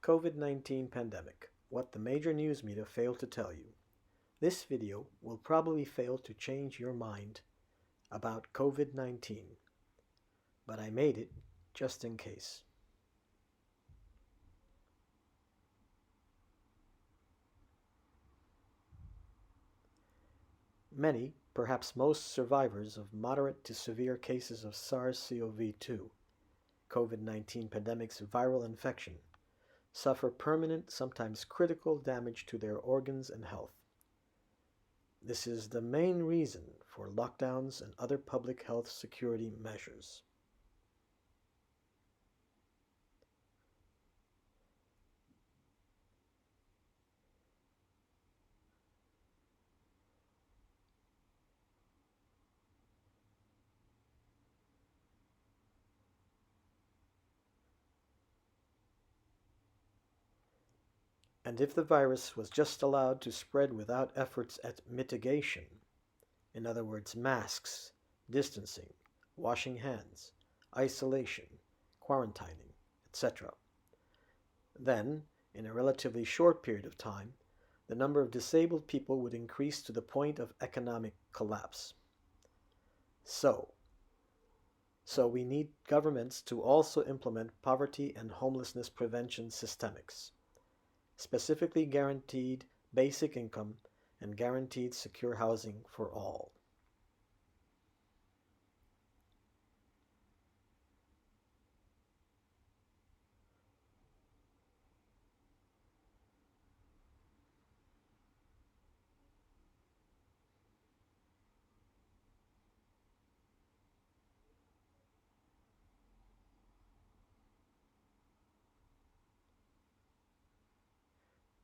COVID-19 pandemic, what the major news media failed to tell you. This video will probably fail to change your mind about COVID-19, but I made it just in case. Many, perhaps most survivors of moderate to severe cases of SARS-CoV-2, COVID-19 pandemic's viral infection, suffer permanent, sometimes critical damage to their organs and health. This is the main reason for lockdowns and other public health security measures. And if the virus was just allowed to spread without efforts at mitigation, in other words, masks, distancing, washing hands, isolation, quarantining, etc., then, in a relatively short period of time, the number of disabled people would increase to the point of economic collapse. So we need governments to also implement poverty and homelessness prevention systemics, specifically guaranteed basic income and guaranteed secure housing for all.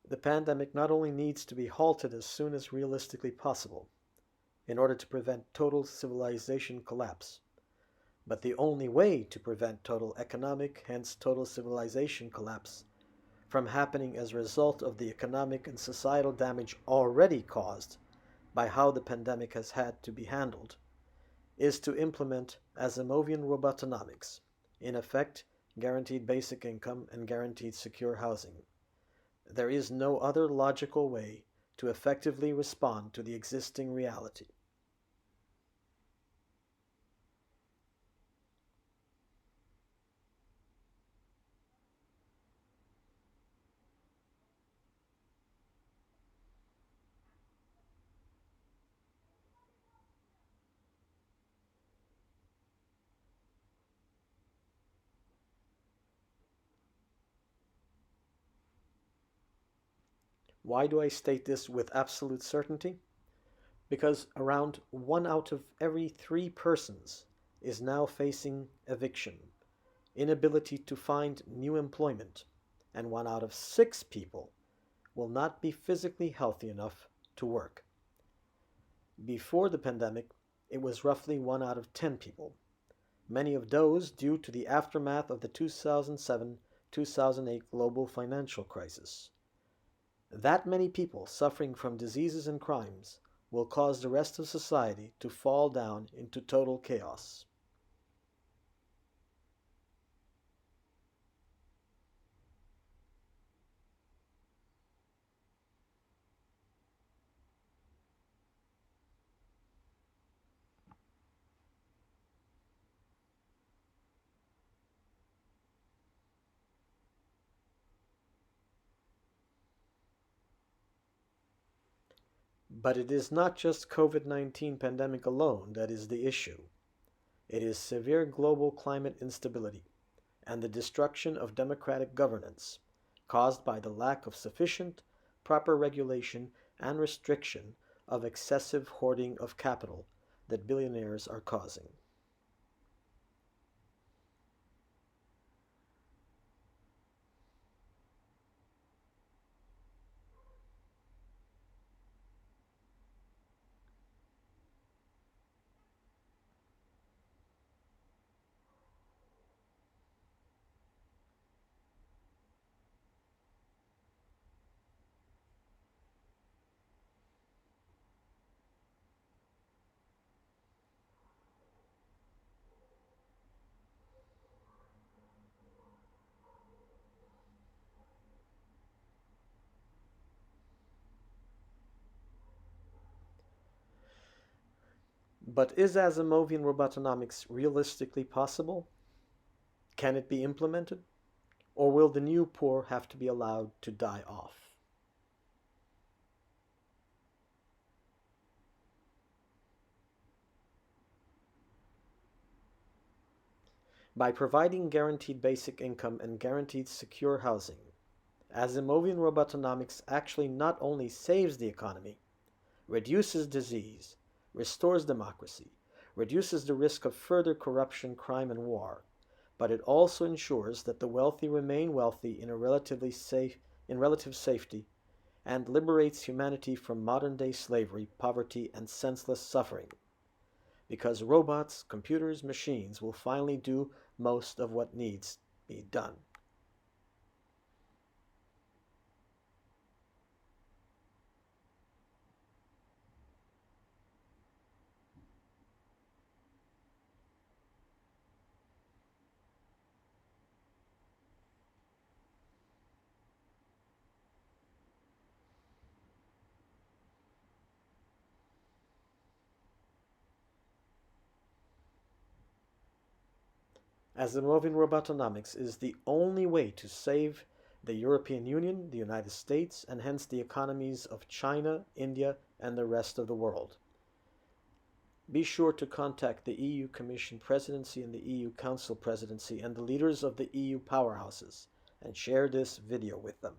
The pandemic not only needs to be halted as soon as realistically possible in order to prevent total civilization collapse, but the only way to prevent total economic, hence total civilization collapse, from happening as a result of the economic and societal damage already caused by how the pandemic has had to be handled, is to implement ASIMOVIAN robotonomics, in effect, guaranteed basic income and guaranteed secure housing. There is no other logical way to effectively respond to the existing reality. Why do I state this with absolute certainty? Because around 1 out of every 3 persons is now facing eviction, inability to find new employment, and 1 out of 6 people will not be physically healthy enough to work. Before the pandemic, it was roughly 1 out of 10 people, many of those due to the aftermath of the 2007-2008 global financial crisis. That many people suffering from diseases and crimes will cause the rest of society to fall down into total chaos. But it is not just COVID-19 pandemic alone that is the issue. It is severe global climate instability and the destruction of democratic governance caused by the lack of sufficient, proper regulation and restriction of excessive hoarding of capital that billionaires are causing. But is Asimovian robotonomics realistically possible? Can it be implemented? Or will the new poor have to be allowed to die off? By providing guaranteed basic income and guaranteed secure housing, Asimovian robotonomics actually not only saves the economy, reduces disease, restores democracy, reduces the risk of further corruption, crime, and war, but it also ensures that the wealthy remain wealthy in relative safety and liberates humanity from modern-day slavery, poverty, and senseless suffering. Because robots, computers, machines will finally do most of what needs to be done. Asimovian robotonomics is the only way to save the European Union, the United States, and hence the economies of China, India, and the rest of the world. Be sure to contact the EU Commission Presidency and the EU Council Presidency and the leaders of the EU powerhouses and share this video with them.